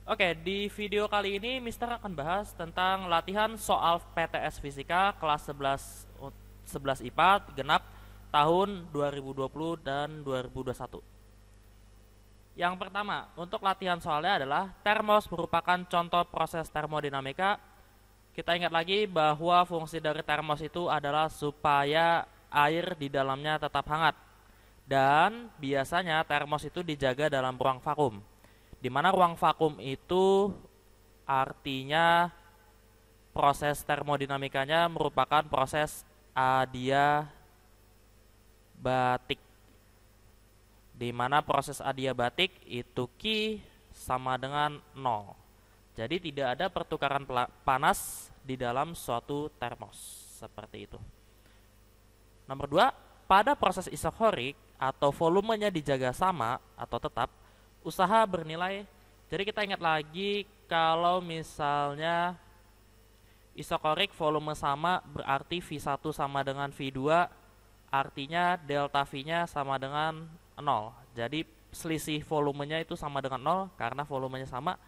Oke, di video kali ini Mister akan bahas tentang latihan soal PTS Fisika kelas 11 IPA genap tahun 2020 dan 2021. Yang pertama, untuk latihan soalnya adalah termos merupakan contoh proses termodinamika. Kita ingat lagi bahwa fungsi dari termos itu adalah supaya air di dalamnya tetap hangat. Dan biasanya termos itu dijaga dalam ruang vakum, di mana ruang vakum itu artinya proses termodinamikanya merupakan proses adiabatik, di mana proses adiabatik itu Q sama dengan 0. Jadi tidak ada pertukaran panas di dalam suatu termos seperti itu. Nomor 2, pada proses isokorik atau volumenya dijaga sama atau tetap, usaha bernilai. Jadi kita ingat lagi kalau misalnya isokorik volume sama berarti V1 sama dengan V2, artinya delta V-nya sama dengan 0. Jadi selisih volumenya itu sama dengan 0 karena volumenya sama.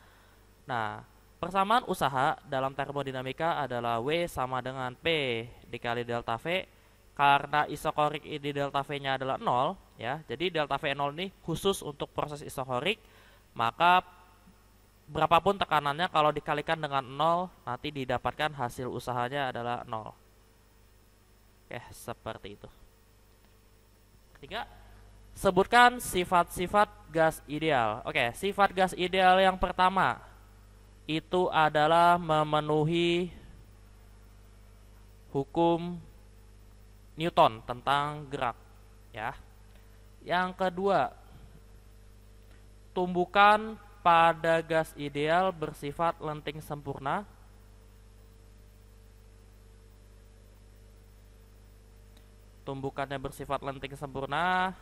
Nah, persamaan usaha dalam termodinamika adalah W sama dengan P dikali delta V. Karena isokorik ini delta V-nya adalah 0, ya. Jadi delta V0 ini khusus untuk proses isokorik, maka berapapun tekanannya kalau dikalikan dengan 0 nanti didapatkan hasil usahanya adalah 0. Oke, seperti itu. Ketiga, sebutkan sifat-sifat gas ideal. Oke, sifat gas ideal yang pertama itu adalah memenuhi hukum Newton tentang gerak, ya. Yang kedua, tumbukan pada gas ideal bersifat lenting sempurna. Tumbukannya bersifat lenting sempurna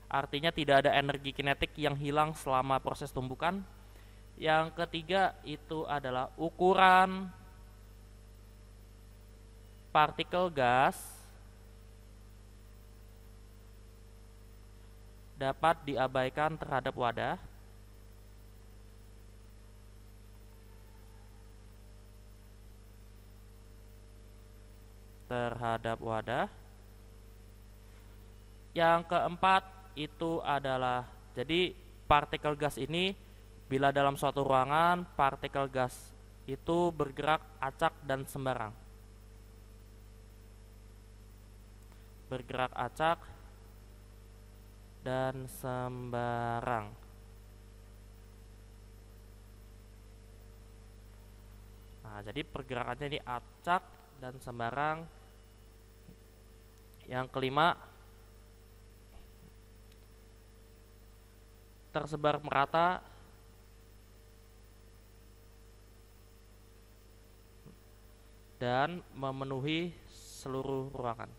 artinya tidak ada energi kinetik yang hilang selama proses tumbukan. Yang ketiga itu adalah ukuran partikel gas dapat diabaikan terhadap wadah. Yang keempat itu adalah, jadi partikel gas ini bila dalam suatu ruangan partikel gas itu bergerak acak dan sembarang. Nah, jadi pergerakannya ini acak dan sembarang. Yang kelima, tersebar merata dan memenuhi seluruh ruangan.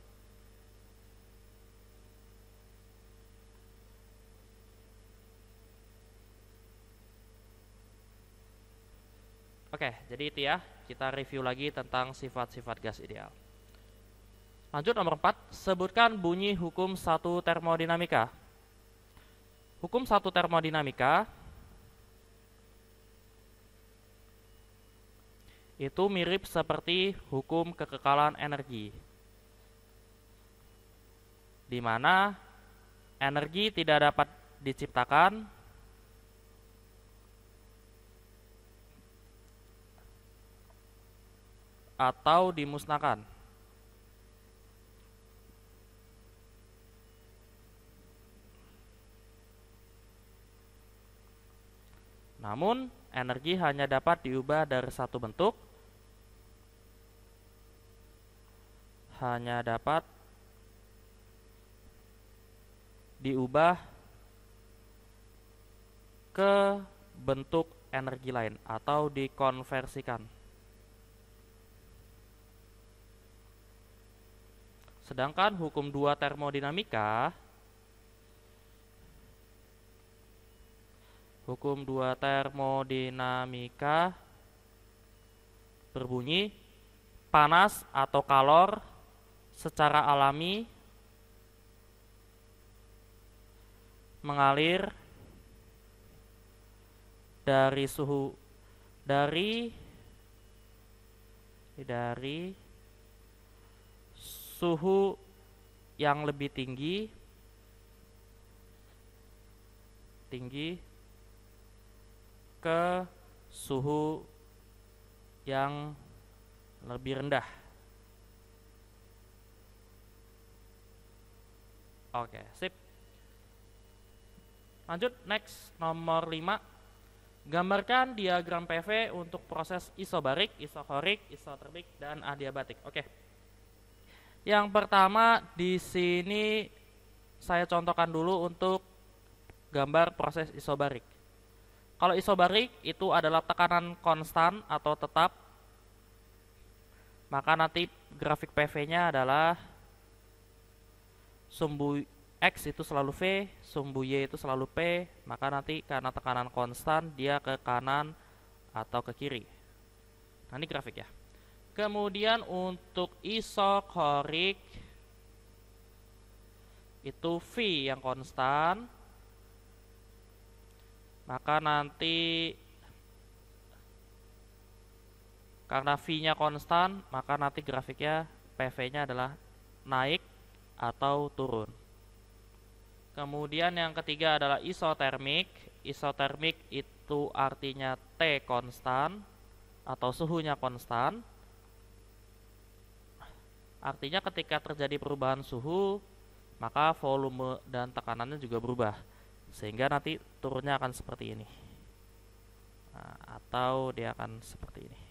Oke, jadi itu ya, kita review lagi tentang sifat-sifat gas ideal. Lanjut nomor 4, sebutkan bunyi hukum 1 termodinamika. Hukum 1 termodinamika itu mirip seperti hukum kekekalan energi, di mana energi tidak dapat diciptakan atau dimusnahkan. Namun, energi hanya dapat diubah dari satu bentuk, hanya dapat diubah ke bentuk energi lain atau dikonversikan. Sedangkan hukum 2 termodinamika berbunyi panas atau kalor secara alami mengalir dari suhu dari suhu yang lebih tinggi ke suhu yang lebih rendah. Oke, sip. Lanjut, next, nomor 5. Gambarkan diagram PV untuk proses isobarik, isokorik, isotermik, dan adiabatik. Oke. Yang pertama di sini saya contohkan dulu untuk gambar proses isobarik. Kalau isobarik itu adalah tekanan konstan atau tetap, maka nanti grafik PV-nya adalah sumbu X itu selalu V, sumbu Y itu selalu P, maka nanti karena tekanan konstan dia ke kanan atau ke kiri. Nah, ini grafik ya. Kemudian untuk isokorik itu V yang konstan, maka nanti karena V-nya konstan, maka nanti grafiknya PV-nya adalah naik atau turun. Kemudian yang ketiga adalah isotermik. Isotermik itu artinya T konstan atau suhunya konstan. Artinya ketika terjadi perubahan suhu, maka volume dan tekanannya juga berubah. Sehingga nanti turunnya akan seperti ini. Nah, atau dia akan seperti ini.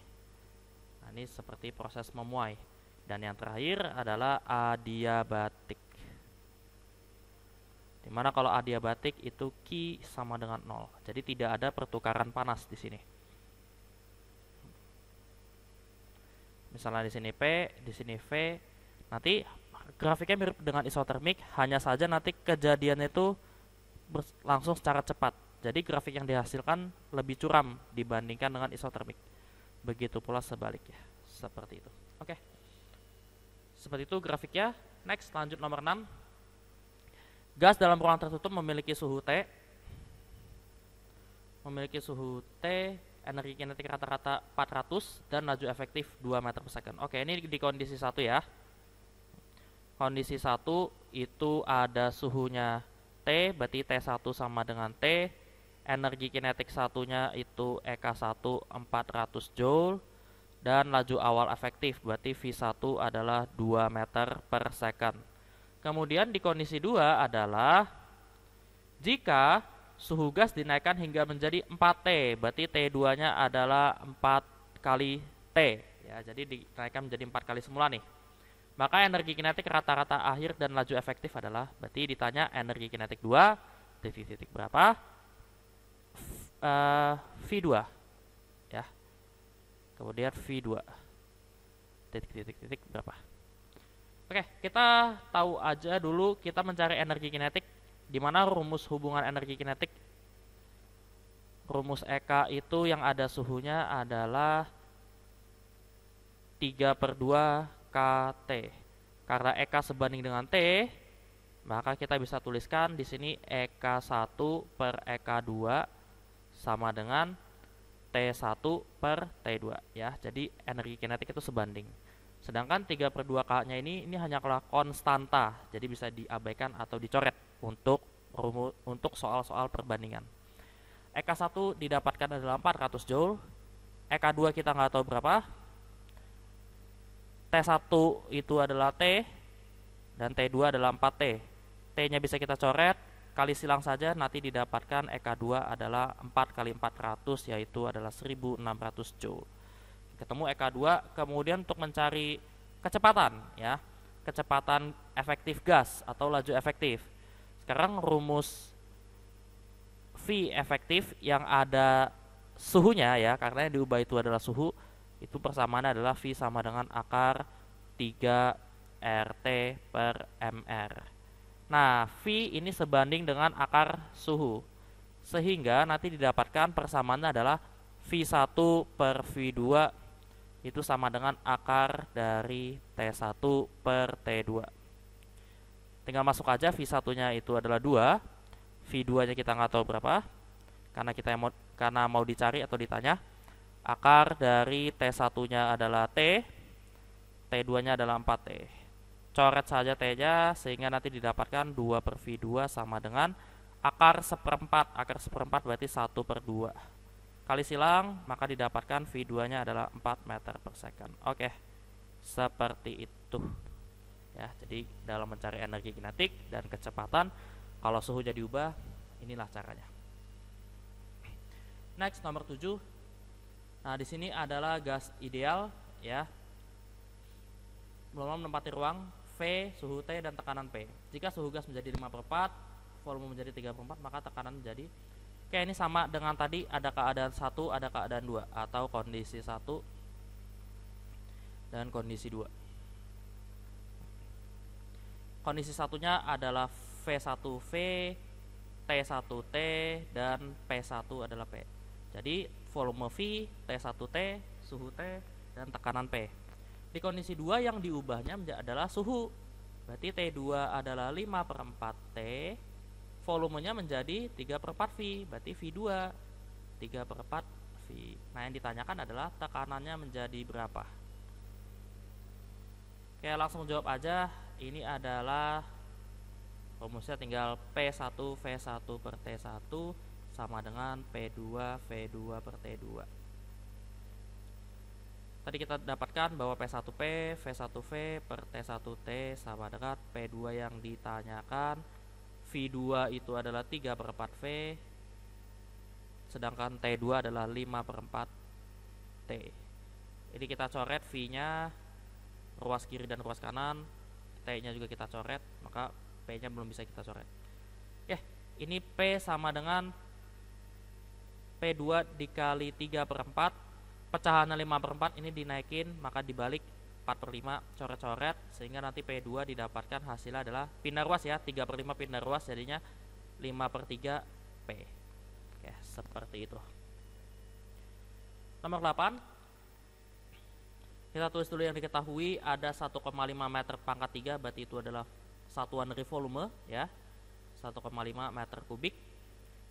Nah, ini seperti proses memuai. Dan yang terakhir adalah adiabatik. Dimana kalau adiabatik itu Q sama dengan 0. Jadi tidak ada pertukaran panas di sini. Misalnya di sini P, di sini V. Nanti grafiknya mirip dengan isotermik, hanya saja nanti kejadiannya itu langsung secara cepat. Jadi grafik yang dihasilkan lebih curam dibandingkan dengan isotermik. Begitu pula sebaliknya. Seperti itu. Oke. Seperti itu grafiknya. Next, lanjut nomor 6. Gas dalam ruang tertutup memiliki suhu T. Energi kinetik rata-rata 400 dan laju efektif 2 meter per second. Oke, ini di kondisi 1 ya. Kondisi 1 itu ada suhunya T, berarti T1 sama dengan T. Energi kinetik satunya itu EK1 400 Joule. Dan laju awal efektif, berarti V1 adalah 2 meter per second. Kemudian di kondisi 2 adalah jika suhu gas dinaikkan hingga menjadi 4T, berarti T2-nya adalah 4 kali T. Ya, jadi dinaikkan menjadi 4 kali semula nih. Maka energi kinetik rata-rata akhir dan laju efektif adalah, berarti ditanya energi kinetik 2, titik berapa? V2. Ya. Kemudian V2. Titik berapa? Oke, kita tahu aja dulu kita mencari energi kinetik, di mana rumus hubungan energi kinetik. Rumus EK itu yang ada suhunya adalah 3/2 KT. Karena EK sebanding dengan T, maka kita bisa tuliskan di sini EK1 per EK2 sama dengan T1 per T2 ya. Jadi energi kinetik itu sebanding. Sedangkan 3/2K-nya ini hanyalah konstanta, jadi bisa diabaikan atau dicoret untuk soal-soal perbandingan. EK1 didapatkan adalah 400 Joule, EK2 kita nggak tahu berapa, T1 itu adalah T, dan T2 adalah 4T. T-nya bisa kita coret, kali silang saja, nanti didapatkan EK2 adalah 4 kali 400, yaitu adalah 1600 Joule. Ketemu EK2, kemudian untuk mencari kecepatan ya, kecepatan efektif gas atau laju efektif. Sekarang rumus V efektif yang ada suhunya ya, karena yang diubah itu adalah suhu, itu persamaannya adalah V sama dengan akar 3 RT per MR. Nah, V ini sebanding dengan akar suhu, sehingga nanti didapatkan persamaannya adalah V1 per V2 itu sama dengan akar dari T1 per T2. Tinggal masuk aja, V1 nya itu adalah 2, V2 nya kita nggak tahu berapa, karena mau dicari atau ditanya. Akar dari T1-nya adalah T, T2-nya adalah 4T. Coret saja T-nya sehingga nanti didapatkan 2 per V2 sama dengan akar seperempat. Akar seperempat berarti 1 per 2. Kali silang, maka didapatkan V2-nya adalah 4 meter per second. Oke, seperti itu. Ya, jadi dalam mencari energi kinetik dan kecepatan, kalau suhunya diubah, inilah caranya. Next, nomor 7. Nah, di sini adalah gas ideal, ya. Belum menempati ruang, V, suhu T, dan tekanan P. Jika suhu gas menjadi 5/4, volume menjadi 3/4, maka tekanan menjadi. Oke, ini sama dengan tadi, ada keadaan 1, ada keadaan 2, atau kondisi 1 dan kondisi 2. Kondisi satunya adalah V1V, T1T, dan P1 adalah P. Jadi volume V, T1T, suhu T, dan tekanan P. Di kondisi 2 yang diubahnya adalah suhu. Berarti T2 adalah 5/4 T, volumenya menjadi 3/4 V, berarti V2 3/4 V. Nah, yang ditanyakan adalah tekanannya menjadi berapa. Oke, langsung jawab aja. Ini adalah rumusnya, tinggal P1 V1 per T1 sama dengan P2 V2 per T2. Tadi kita dapatkan bahwa P1P V1V per T1T sama dengan P2 yang ditanyakan. V2 itu adalah 3/4 V, sedangkan T2 adalah 5/4 T. Ini kita coret V-nya, ruas kiri dan ruas kanan, T-nya juga kita coret, maka P-nya belum bisa kita coret. Ini P sama dengan P2 dikali 3/4, pecahannya 5/4, ini dinaikin, maka dibalik 4/5, coret-coret, sehingga nanti P2 didapatkan hasilnya adalah pindah ruas ya, 3/5 pindah ruas, jadinya 5/3 P. Oke, seperti itu. Nomor 8, kita tulis dulu yang diketahui. Ada 1,5 meter pangkat 3, berarti itu adalah satuan dari volume ya, 1,5 meter kubik.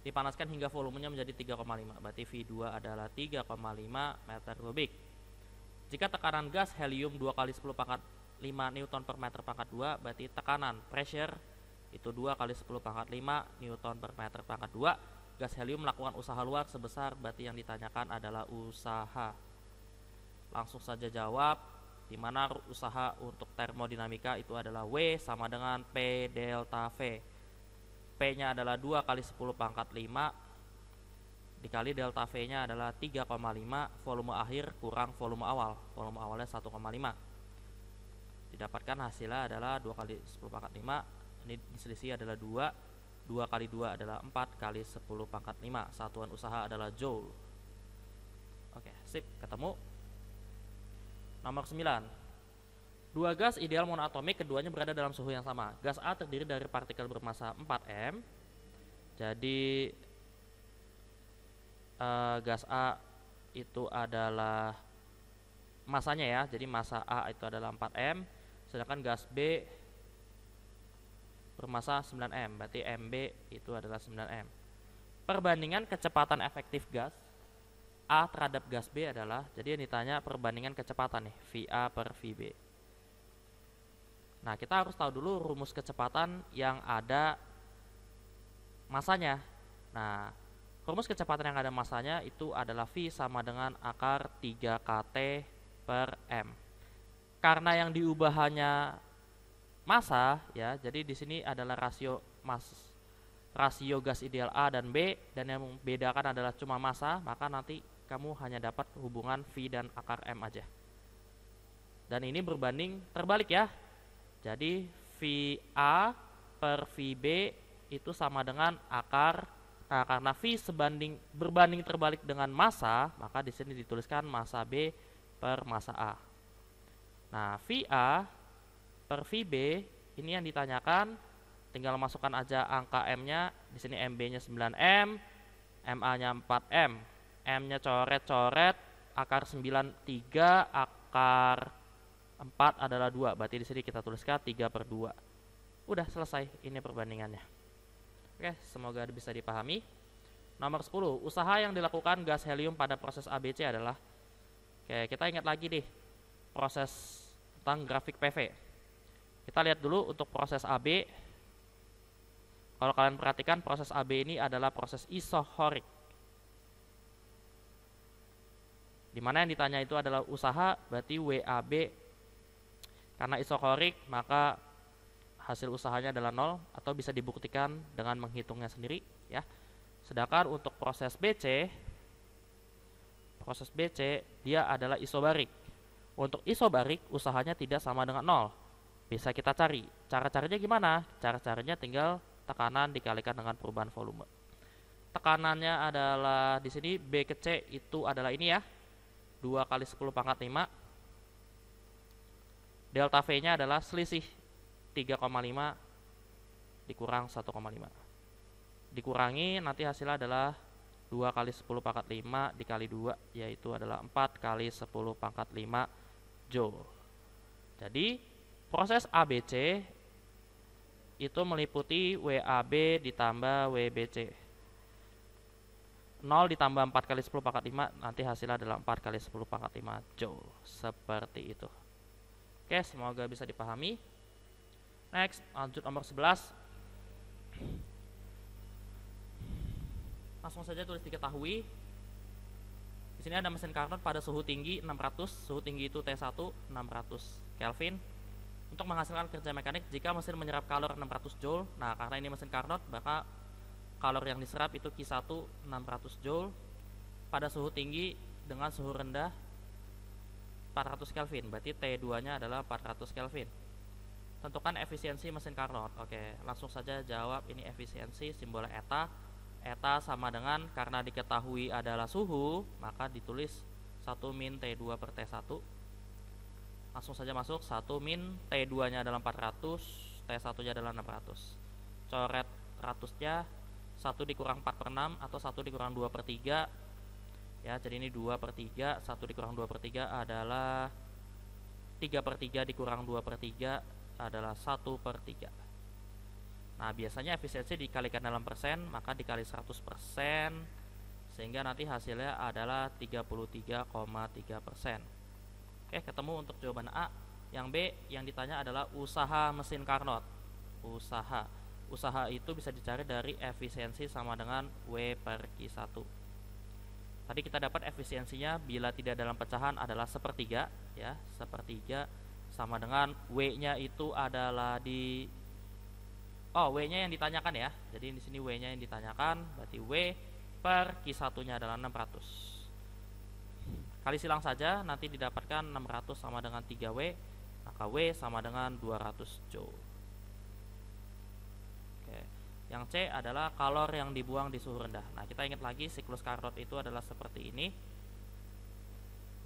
Dipanaskan hingga volumenya menjadi 3,5, berarti V2 adalah 3,5 meter kubik. Jika tekanan gas helium 2 kali 10 pangkat 5 Newton per meter pangkat 2, berarti tekanan pressure itu 2 kali 10 pangkat 5 Newton per meter pangkat 2. Gas helium melakukan usaha luar sebesar, berarti yang ditanyakan adalah usaha. Langsung saja jawab, di mana usaha untuk termodinamika itu adalah W sama dengan P delta V. P-nya adalah 2 kali 10 pangkat 5 dikali delta V-nya adalah 3,5, volume akhir kurang volume awal. Volume awalnya 1,5. Didapatkan hasilnya adalah 2 kali 10 pangkat 5. Ini diselisih adalah 2. 2 kali 2 adalah 4 kali 10 pangkat 5. Satuan usaha adalah joule. Oke, sip, ketemu. Nomor 9. Dua gas ideal monoatomik, keduanya berada dalam suhu yang sama. Gas A terdiri dari partikel bermassa 4M. Jadi gas A itu adalah masanya ya. Jadi massa A itu adalah 4M. Sedangkan gas B bermassa 9M. Berarti MB itu adalah 9M. Perbandingan kecepatan efektif gas A terhadap gas B adalah, jadi yang ditanya perbandingan kecepatan nih, VA per VB. Nah, kita harus tahu dulu rumus kecepatan yang ada masanya. Nah, rumus kecepatan yang ada masanya itu adalah V sama dengan akar 3kT per M. Karena yang diubah hanya massa ya, jadi di sini adalah rasio gas ideal A dan B, dan yang membedakan adalah cuma massa, maka nanti kamu hanya dapat hubungan V dan akar M aja. Dan ini berbanding terbalik ya. Jadi VA per VB itu sama dengan akar. Nah, karena V berbanding terbalik dengan massa, maka di sini dituliskan massa B per massa A. Nah, VA per VB ini yang ditanyakan, tinggal masukkan aja angka M-nya. Di sini MB-nya 9M, MA-nya 4M. M-nya coret-coret, akar 93, akar 4 adalah 2, berarti di sini kita tuliskan 3/2. Udah selesai, ini perbandingannya. Oke, semoga bisa dipahami. Nomor 10, usaha yang dilakukan gas helium pada proses ABC adalah, oke, kita ingat lagi nih proses tentang grafik PV. Kita lihat dulu untuk proses AB. Kalau kalian perhatikan proses AB ini adalah proses isohorik. Dimana yang ditanya itu adalah usaha, berarti WAB. Karena isohorik maka hasil usahanya adalah 0 atau bisa dibuktikan dengan menghitungnya sendiri ya. Sedangkan untuk proses BC dia adalah isobarik. Untuk isobarik usahanya tidak sama dengan 0. Bisa kita cari. Cara carinya gimana? Cara carinya tinggal tekanan dikalikan dengan perubahan volume. Tekanannya adalah di sini B ke C itu adalah ini ya. 2 kali 10 pangkat 5. Delta V-nya adalah selisih 3,5 dikurang 1,5. Dikurangi nanti hasilnya adalah 2 kali 10 pangkat 5 dikali 2, yaitu adalah 4 kali 10 pangkat 5 Joule. Jadi proses ABC itu meliputi WAB ditambah WBC. 0 ditambah 4 kali 10 pangkat 5, nanti hasilnya adalah 4 kali 10 pangkat 5 Joule. Seperti itu. Oke, semoga bisa dipahami. Next, lanjut nomor 11. Langsung saja tulis diketahui. Di sini ada mesin Carnot pada suhu tinggi 600, suhu tinggi itu T1 600 Kelvin. Untuk menghasilkan kerja mekanik jika mesin menyerap kalor 600 Joule. Nah, karena ini mesin Carnot, maka kalor yang diserap itu Q1 600 Joule pada suhu tinggi dengan suhu rendah 400 Kelvin. Berarti T2-nya adalah 400 Kelvin. Tentukan efisiensi mesin Carnot. Oke, langsung saja jawab ini efisiensi, simbolnya eta. Eta sama dengan, karena diketahui adalah suhu, maka ditulis 1 min T2 per T1. Langsung saja masuk, 1 min T2 nya adalah 400, T1 nya adalah 600. Coret ratusnya, 1 dikurang 4 per 6 atau 1 dikurang 2 per 3 ya, jadi ini 2 per 3, 1 dikurang 2 per 3 adalah 3 per 3 dikurang 2 per 3 adalah 1 per 3. Nah, biasanya efisiensi dikalikan dalam persen, maka dikali 100%, sehingga nanti hasilnya adalah 33,3%. Oke, ketemu untuk jawaban A. Yang B, yang ditanya adalah usaha mesin Carnot. Usaha itu bisa dicari dari efisiensi sama dengan W per Q1. Tadi kita dapat efisiensinya bila tidak dalam pecahan adalah sepertiga ya, sepertiga sama dengan W-nya itu adalah di W-nya yang ditanyakan ya. Jadi di sini W-nya yang ditanyakan, berarti W per Q1-nya adalah 600. Kali silang saja, nanti didapatkan 600 sama dengan 3W, maka W sama dengan 200 Joule. Oke. Yang C adalah kalor yang dibuang di suhu rendah. Nah, kita ingat lagi siklus Carnot itu adalah seperti ini.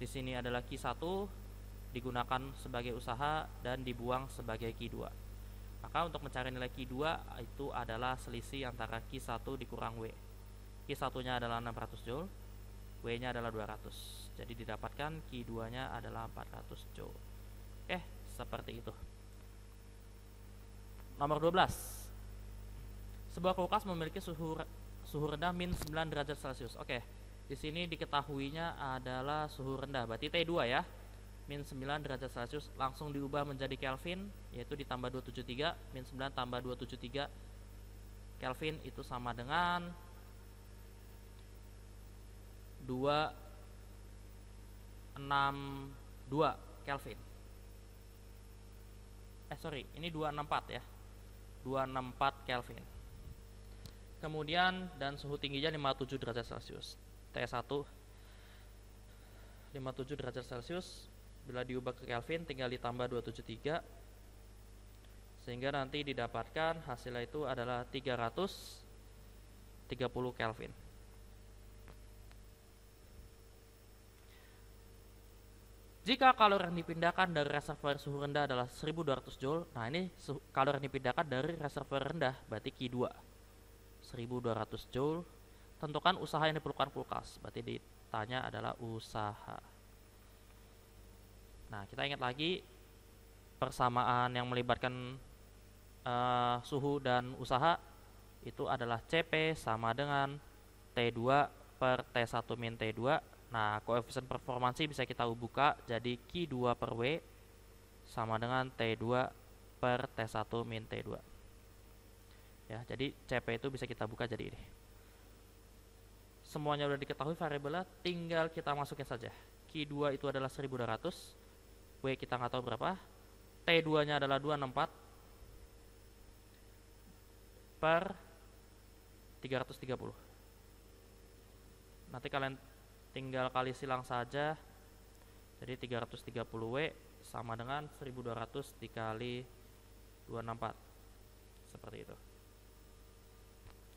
Di sini adalah Q1 digunakan sebagai usaha dan dibuang sebagai Q2. Maka untuk mencari nilai Q2 itu adalah selisih antara Q1 dikurang W. Q1 nya adalah 600 Joule, W nya adalah 200. Jadi didapatkan Q2 nya adalah 400 Joule. Seperti itu. Nomor 12. Sebuah kulkas memiliki suhu rendah min 9 derajat Celcius. Di sini diketahuinya adalah suhu rendah, berarti T2 ya. Min 9 derajat Celcius langsung diubah menjadi Kelvin, yaitu ditambah 273. Min 9 tambah 273 Kelvin itu sama dengan 262 Kelvin. Ini 264 ya. 264 Kelvin. Kemudian dan suhu tingginya 57 derajat Celcius. T1 57 derajat Celcius. Bila diubah ke Kelvin tinggal ditambah 273, sehingga nanti didapatkan hasilnya itu adalah 330 Kelvin. Jika kalor yang dipindahkan dari reservoir suhu rendah adalah 1200 Joule, nah ini kalor yang dipindahkan dari reservoir rendah, berarti Q2 1200 Joule. Tentukan usaha yang diperlukan kulkas, berarti ditanya adalah usaha. Nah, kita ingat lagi persamaan yang melibatkan suhu dan usaha itu adalah CP sama dengan T2 per T1 min T2. Nah, koefisien performansi bisa kita buka jadi Q2 per W sama dengan T2 per T1 min T2. Ya, jadi CP itu bisa kita buka jadi ini. Semuanya udah diketahui variabelnya, tinggal kita masukin saja. Q2 itu adalah 1200, W kita nggak tahu berapa, T2 nya adalah 264 per 330. Nanti kalian tinggal kali silang saja, jadi 330 W sama dengan 1200 dikali 264, seperti itu.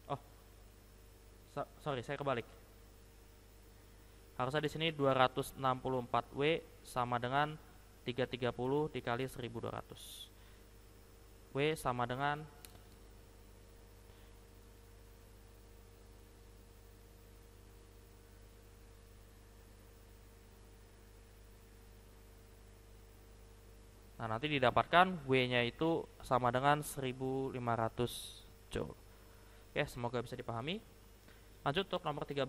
Oh, sorry, saya kebalik. Harusnya di sini 264 W sama dengan 330 dikali 1200. W sama dengan Nah, nanti didapatkan W-nya itu sama dengan 1500 Joule. Oke, semoga bisa dipahami. Lanjut untuk nomor 13.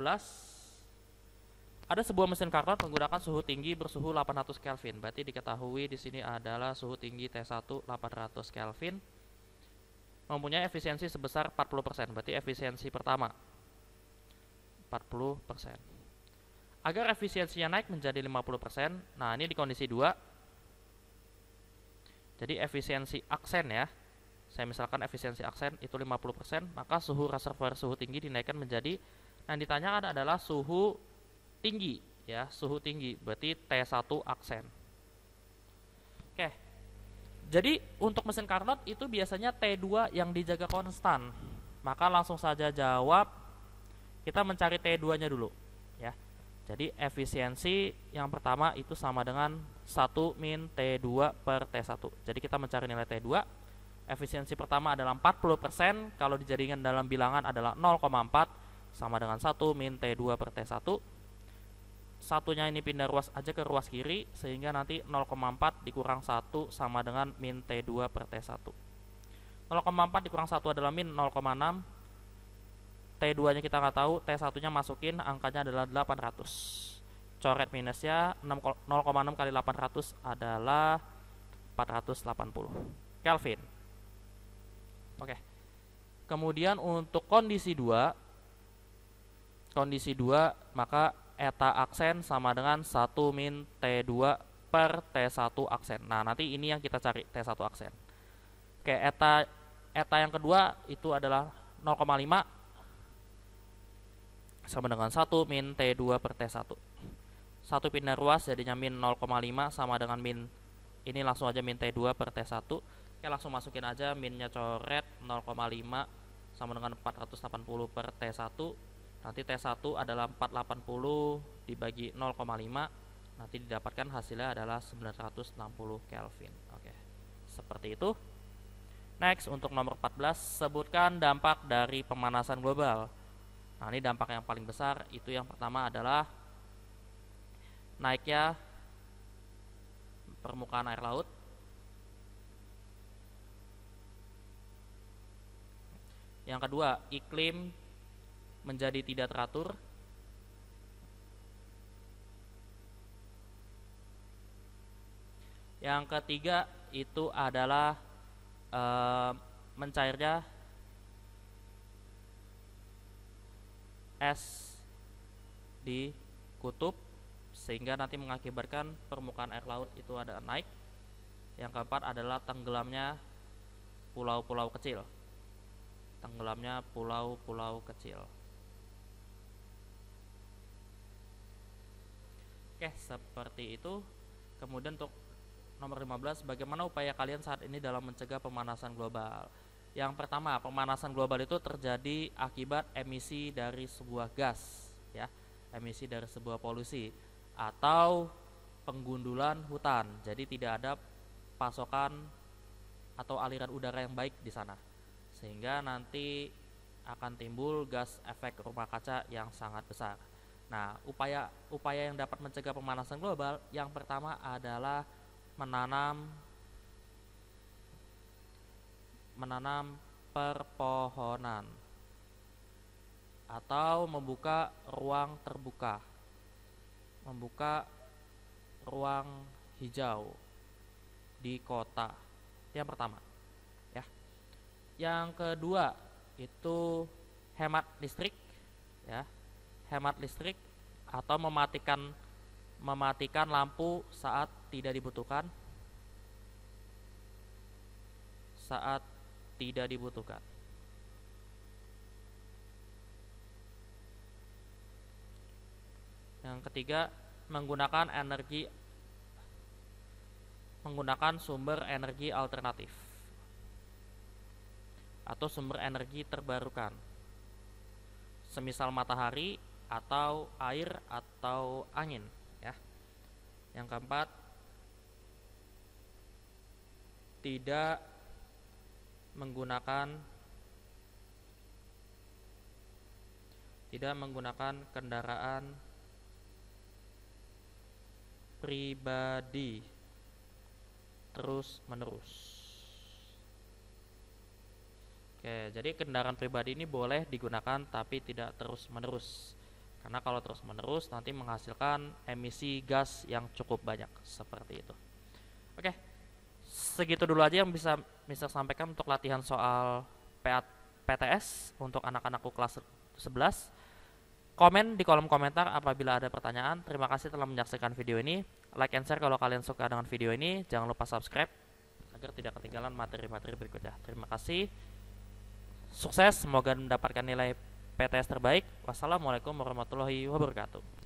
Ada sebuah mesin Carnot menggunakan suhu tinggi bersuhu 800 Kelvin. Berarti diketahui di sini adalah suhu tinggi T1 800 Kelvin. Mempunyai efisiensi sebesar 40%. Berarti efisiensi pertama 40%. Agar efisiensinya naik menjadi 50%. Nah, ini di kondisi 2. Jadi efisiensi aksen ya, saya misalkan efisiensi aksen itu 50%, maka suhu reservoir suhu tinggi dinaikkan menjadi, yang ditanyakan adalah suhu tinggi ya, suhu tinggi berarti T1 aksen. Oke, jadi untuk mesin Carnot itu biasanya T2 yang dijaga konstan, maka langsung saja jawab, kita mencari T2 nya dulu ya. Jadi efisiensi yang pertama itu sama dengan 1 min T2 per T1. Jadi kita mencari nilai T2. Efisiensi pertama adalah 40%. Kalau dijadikan dalam bilangan adalah 0,4 sama dengan 1 min T2 per T1. Satunya ini pindah ruas aja ke ruas kiri, sehingga nanti 0,4 dikurang 1 sama dengan min T2 per T1. 0,4 dikurang 1 adalah min 0,6. T2 nya kita nggak tahu, T1 nya masukin, angkanya adalah 800. Coret minusnya, 0,6 kali 800 adalah 480 Kelvin. Oke. Kemudian untuk kondisi 2 maka eta aksen sama dengan 1 min T2 per T1 aksen. Nah, nanti ini yang kita cari, T1 aksen. Oke, eta yang kedua itu adalah 0,5 sama dengan 1 min T2 per T1. 1 pindah ruas jadinya min 0,5 sama dengan min, ini langsung aja min T2 per T1. Oke, langsung masukin aja, minnya coret 0,5 sama dengan 480 per T1. Nanti T1 adalah 480 dibagi 0,5, nanti didapatkan hasilnya adalah 960 Kelvin. Oke, seperti itu. Next, untuk nomor 14, sebutkan dampak dari pemanasan global. Nah, ini dampak yang paling besar, itu yang pertama adalah naiknya permukaan air laut. Yang kedua, iklim menjadi tidak teratur. Yang ketiga itu adalah mencairnya es di kutub, sehingga nanti mengakibatkan permukaan air laut itu ada naik. Yang keempat adalah tenggelamnya pulau-pulau kecil. Tenggelamnya pulau-pulau kecil. Oke, seperti itu. Kemudian untuk nomor 15, bagaimana upaya kalian saat ini dalam mencegah pemanasan global? Yang pertama, pemanasan global itu terjadi akibat emisi dari sebuah gas, ya, emisi dari sebuah polusi, atau penggundulan hutan. Jadi tidak ada pasokan atau aliran udara yang baik di sana, sehingga nanti akan timbul gas efek rumah kaca yang sangat besar. Nah, upaya yang dapat mencegah pemanasan global, yang pertama adalah menanam perpohonan. atau membuka ruang terbuka, membuka ruang hijau di kota. Itu yang pertama, ya. Yang kedua itu hemat listrik, ya. Hemat listrik atau mematikan lampu saat tidak dibutuhkan. Saat tidak dibutuhkan. Yang ketiga, menggunakan sumber energi alternatif atau sumber energi terbarukan, semisal matahari atau air atau angin, ya. Yang keempat, tidak menggunakan kendaraan pribadi terus menerus. Oke, jadi kendaraan pribadi ini boleh digunakan tapi tidak terus menerus, karena kalau terus menerus nanti menghasilkan emisi gas yang cukup banyak, seperti itu. Oke, segitu dulu aja yang bisa sampaikan untuk latihan soal PTS untuk anak-anakku kelas 11. Komen di kolom komentar apabila ada pertanyaan. Terima kasih telah menyaksikan video ini. Like and share kalau kalian suka dengan video ini. Jangan lupa subscribe agar tidak ketinggalan materi-materi berikutnya. Terima kasih. Sukses, semoga mendapatkan nilai PTS terbaik. Wassalamualaikum warahmatullahi wabarakatuh.